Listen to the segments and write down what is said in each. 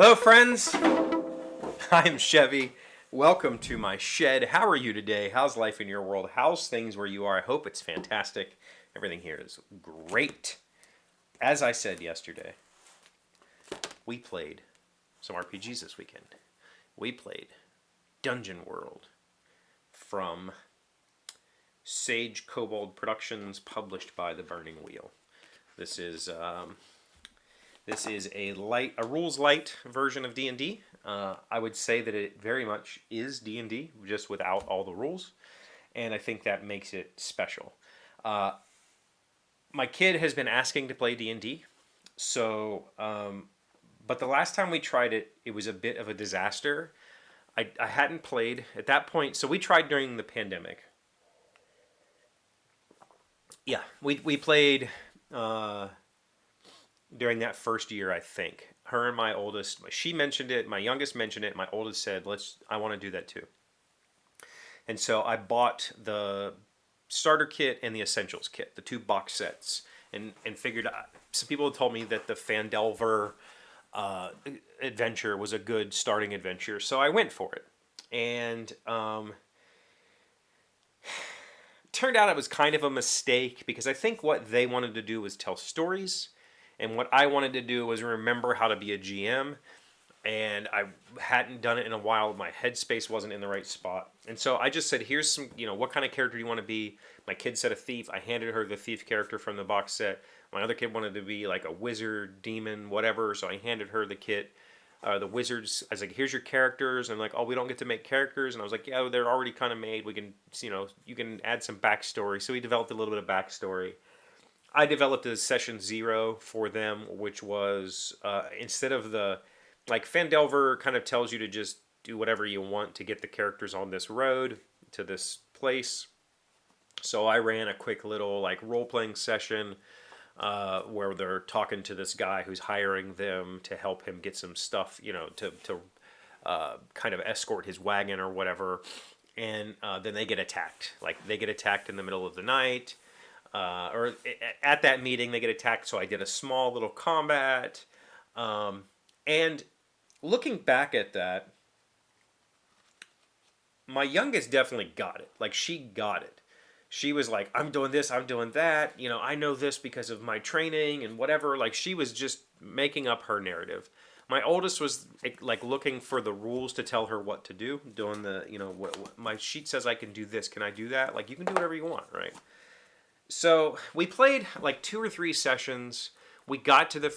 Hello, friends. I'm Chevee. Welcome to my shed. How are you today? How's life in your world? How's things where you are? I hope it's fantastic. Everything here is great. As I said yesterday, we played some RPGs this weekend. We played Dungeon World from Sage Kobold Productions, published by The Burning Wheel. This is a rules light version of D&D. I would say that it very much is D&D, just without all the rules, and I think that makes it special. My kid has been asking to play D&D, but the last time we tried it, it was a bit of a disaster. I hadn't played at that point, so we tried during the pandemic. Yeah, we played during that first year, I think. Her and my oldest, she mentioned it, my youngest mentioned it, my oldest said, I want to do that too. And so I bought the starter kit and the essentials kit, the 2 box sets, and figured some people told me that the Fandelver adventure was a good starting adventure, so I went for it. And turned out it was kind of a mistake, because I think what they wanted to do was tell stories, and what I wanted to do was remember how to be a GM, and I hadn't done it in a while. My headspace wasn't in the right spot. And so I just said, here's some, what kind of character do you want to be? My kid said a thief. I handed her the thief character from the box set. My other kid wanted to be like a wizard, demon, whatever, so I handed her the kit. The wizards, I was like, here's your characters. And I'm like, oh, we don't get to make characters. And I was like, yeah, they're already kind of made. We can, you can add some backstory. So we developed a little bit of backstory. I developed a session 0 for them, which was instead of like Fandelver kind of tells you to just do whatever you want to get the characters on this road to this place. So I ran a quick little like role-playing session where they're talking to this guy who's hiring them to help him get some stuff, to kind of escort his wagon or whatever. And then they get attacked. Like, they get attacked in the middle of the night. Or at that meeting, they get attacked, so I did a small little combat. And looking back at that, my youngest definitely got it. Like, she got it. She was like, I'm doing this, I'm doing that. I know this because of my training and whatever. Like, she was just making up her narrative. My oldest was like looking for the rules to tell her what to do. Doing the, what my sheet says I can do this. Can I do that? Like, you can do whatever you want, right? So we played like 2 or 3 sessions. We got to the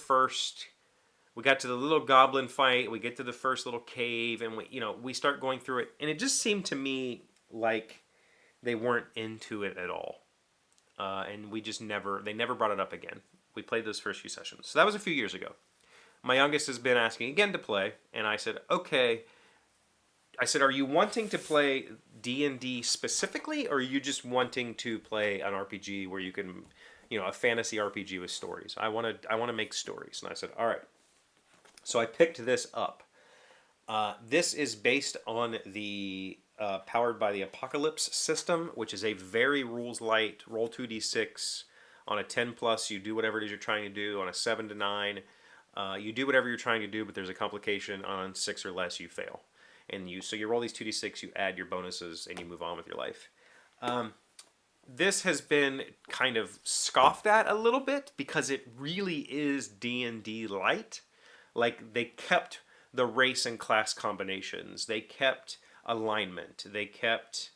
little goblin fight. We get to the first little cave, and we start going through it. And it just seemed to me like they weren't into it at all. And they never brought it up again. We played those first few sessions. So that was a few years ago. My youngest has been asking again to play, and I said, okay. I said, are you wanting to play D&D specifically, or are you just wanting to play an RPG where you can, a fantasy RPG with stories? I want to make stories. And I said, all right. So I picked this up. This is based on the Powered by the Apocalypse system, which is a very rules light, roll 2d6. On a 10 plus, you do whatever it is you're trying to do. On a 7 to 9, you do whatever you're trying to do, but there's a complication. On 6 or less, you fail. And you roll these 2d6, you add your bonuses, and you move on with your life. This has been kind of scoffed at a little bit because it really is D&D light. Like, they kept the race and class combinations. They kept alignment. They kept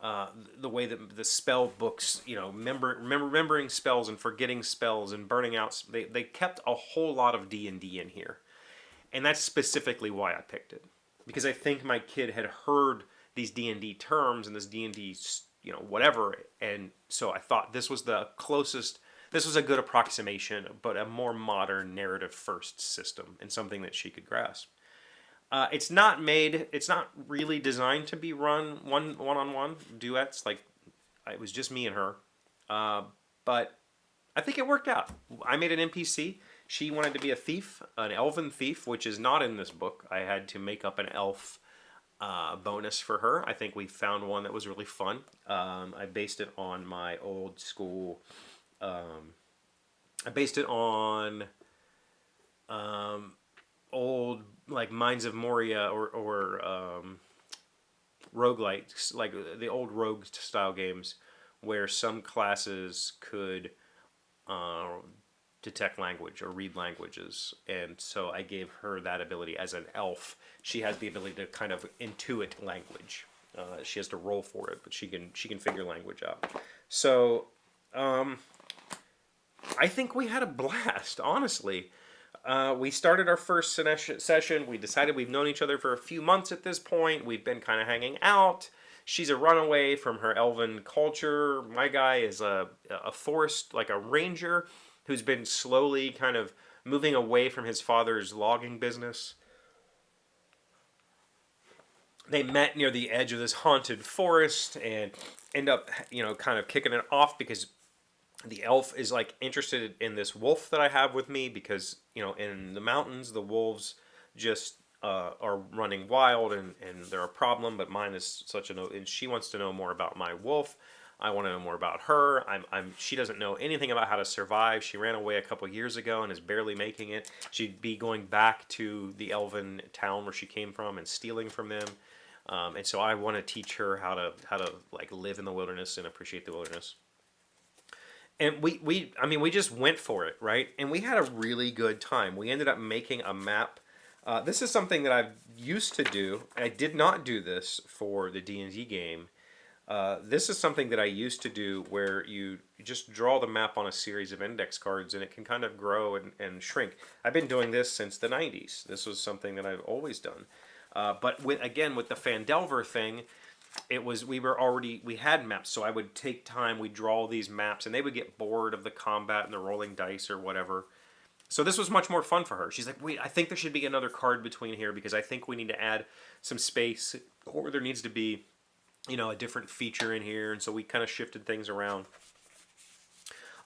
the way that the spell books, remembering spells and forgetting spells and burning out. They kept a whole lot of D&D in here. And that's specifically why I picked it. Because I think my kid had heard these D&D terms and this D&D, whatever, and so I thought this was the closest, this was a good approximation, but a more modern narrative-first system and something that she could grasp. It's not really designed to be run one-on-one duets, like, it was just me and her, but I think it worked out. I made an NPC. She wanted to be a thief, an elven thief, which is not in this book. I had to make up an elf bonus for her. I think we found one that was really fun. I based it on my old school. I based it on old like Mines of Moria or roguelites, like the old rogue style games, where some classes could uh, detect language or read languages, and so I gave her that ability as an elf. She has the ability to kind of intuit language. She has to roll for it, but she can figure language out. So I think we had a blast, honestly. We started our first session. We decided we've known each other for a few months at this point. We've been kind of hanging out. She's a runaway from her elven culture. My guy is a forest, like a ranger, who's been slowly kind of moving away from his father's logging business. They met near the edge of this haunted forest and end up, kind of kicking it off because the elf is like interested in this wolf that I have with me because in the mountains the wolves just are running wild and they're a problem. But mine is and she wants to know more about my wolf. I want to know more about her. She doesn't know anything about how to survive. She ran away a couple years ago and is barely making it. She'd be going back to the elven town where she came from and stealing from them. And so I want to teach her how to like live in the wilderness and appreciate the wilderness. And we just went for it, right? And we had a really good time. We ended up making a map. This is something that I used to do. I did not do this for the D&D game. This is something that I used to do where you just draw the map on a series of index cards and it can kind of grow and shrink. I've been doing this since the 90s. This was something that I've always done. But with the Fandelver thing, we had maps, so I would take time, we'd draw these maps, and they would get bored of the combat and the rolling dice or whatever. So this was much more fun for her. She's like, wait, I think there should be another card between here because I think we need to add some space, or there needs to be, a different feature in here, and so we kind of shifted things around.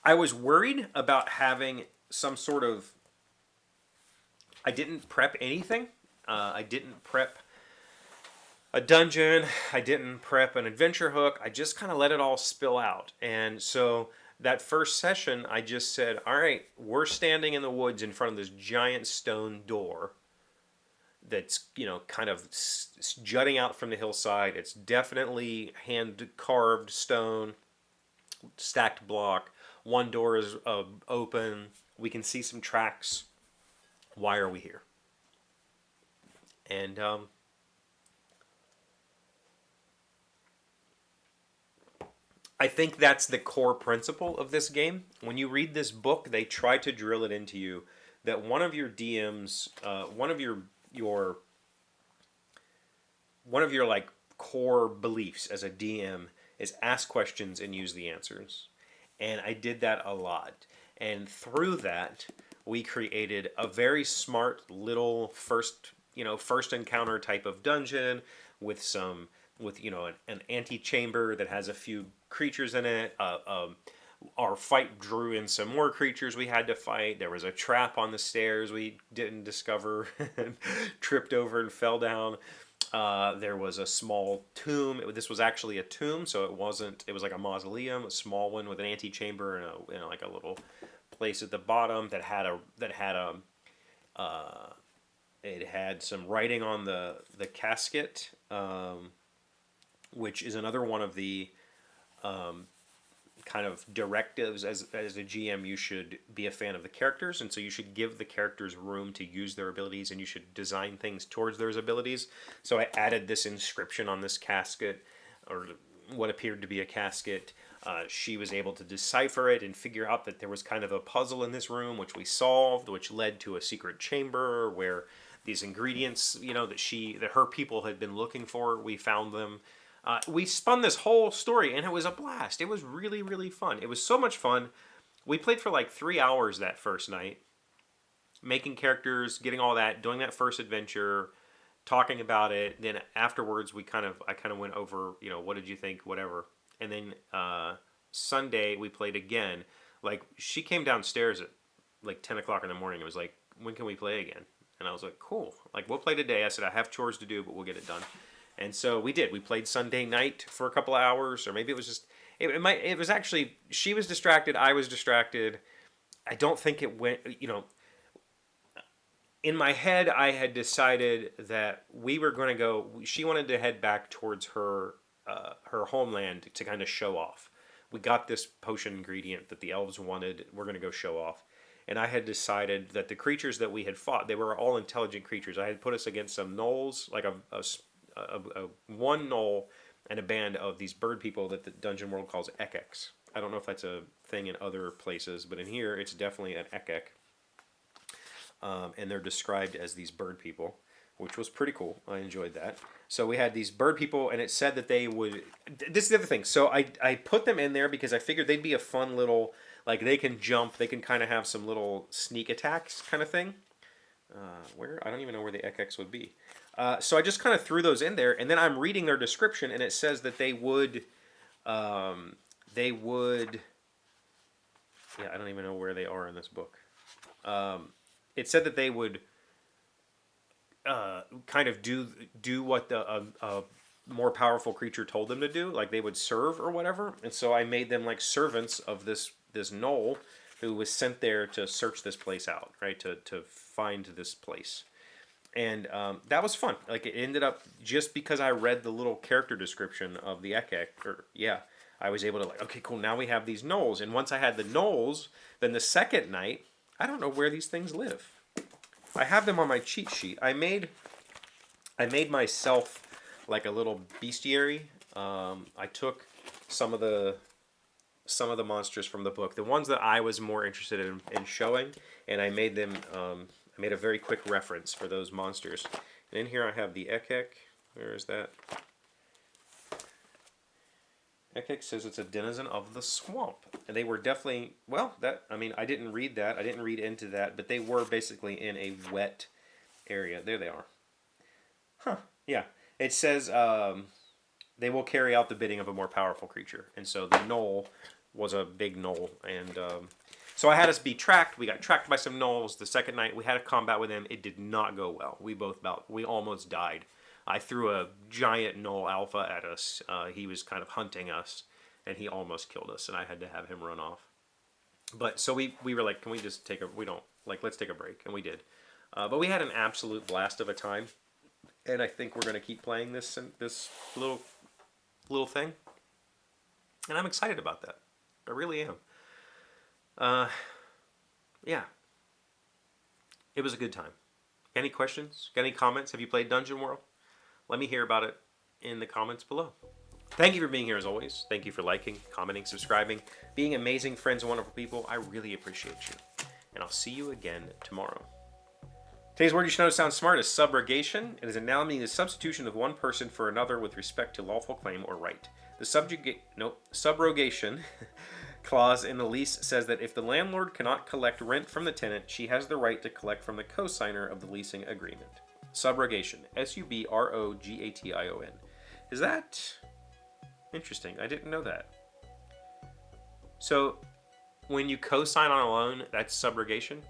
I was worried about having some sort of... I didn't prep anything. I didn't prep a dungeon. I didn't prep an adventure hook. I just kind of let it all spill out. And so that first session, I just said, all right, we're standing in the woods in front of this giant stone door that's, kind of jutting out from the hillside. It's definitely hand-carved stone, stacked block. One door is open. We can see some tracks. Why are we here? And I think that's the core principle of this game. When you read this book, they try to drill it into you that one of your DMs, one of your like core beliefs as a DM is ask questions and use the answers. And I did that a lot. And through that, we created a very smart little first encounter type of dungeon with an antechamber that has a few creatures in it. Our fight drew in some more creatures we had to fight. There was a trap on the stairs we didn't discover and tripped over and fell down. There was a small tomb. This was actually a tomb, so it wasn't. It was like a mausoleum, a small one with an antechamber and like a little place at the bottom that had it had some writing on the casket, which is another one of the kind of directives as a GM. You should be a fan of the characters, and so you should give the characters room to use their abilities, and you should design things towards those abilities. So I added this inscription on this casket, or what appeared to be a casket. She was able to decipher it and figure out that there was kind of a puzzle in this room, which we solved, which led to a secret chamber where these ingredients, that her people had been looking for, we found them. We spun this whole story, and it was a blast. It was really, really fun. It was so much fun. We played for like 3 hours that first night, making characters, getting all that, doing that first adventure, talking about it. Then afterwards, I kind of went over, what did you think, whatever. And then Sunday we played again. Like, she came downstairs at like 10 o'clock in the morning. It was like, when can we play again? And I was like, cool. Like, we'll play today. I said, I have chores to do, but we'll get it done. And so we did. We played Sunday night for a couple of hours, or maybe it was just... It was actually... She was distracted. I was distracted. I don't think it went... in my head, I had decided that we were going to go. She wanted to head back towards her homeland to kind of show off. We got this potion ingredient that the elves wanted. We're going to go show off. And I had decided that the creatures that we had fought, they were all intelligent creatures. I had put us against some gnolls, like a one gnoll and a band of these bird people that the Dungeon World calls ekeks. I don't know if that's a thing in other places, but in here it's definitely an ekek. And they're described as these bird people, which was pretty cool. I enjoyed that. So we had these bird people, and it said that they would... This is the other thing. So I put them in there because I figured they'd be a fun little... Like, they can jump. They can kind of have some little sneak attacks kind of thing. Where? I don't even know where the ekeks would be. So I just kind of threw those in there, and then I'm reading their description, and it says that they would... They would... Yeah, I don't even know where they are in this book. It said that they would... kind of do what a more powerful creature told them to do, like they would serve or whatever. And so I made them like servants of this gnoll who was sent there to search this place out, right? To find this place. And that was fun. Like it ended up, just because I read the little character description of the ekek, I was able to like, okay, cool. Now we have these gnolls, and once I had the gnolls, then the second night, I don't know where these things live. I have them on my cheat sheet. I made myself like a little bestiary. I took some of the monsters from the book, the ones that I was more interested in showing, and I made them. I made a very quick reference for those monsters. And in here I have the ekek. Where is that? Ekek says it's a denizen of the swamp. And they were definitely, well, I didn't read that. I didn't read into that, but they were basically in a wet area. There they are. Huh, yeah. It says they will carry out the bidding of a more powerful creature. And so the gnoll was a big gnoll. And so I had us be tracked. We got tracked by some gnolls. The second night we had a combat with them. It did not go well. We almost died. I threw a giant gnoll alpha at us. He was kind of hunting us, and he almost killed us, and I had to have him run off. But so we were like, can we just let's take a break, and we did. But we had an absolute blast of a time, and I think we're going to keep playing this little thing, and I'm excited about that. I really am. Yeah. It was a good time. Any questions? Got any comments? Have you played Dungeon World? Let me hear about it in the comments below. Thank you for being here as always. Thank you for liking, commenting, subscribing, being amazing friends and wonderful people. I really appreciate you. And I'll see you again tomorrow. Today's word you should know sounds smart is subrogation. It is a noun meaning the substitution of one person for another with respect to lawful claim or right. The subrogation clause in the lease says that if the landlord cannot collect rent from the tenant, she has the right to collect from the co-signer of the leasing agreement. Subrogation. Subrogation. Is that interesting? I didn't know that. So when you co-sign on a loan, that's subrogation?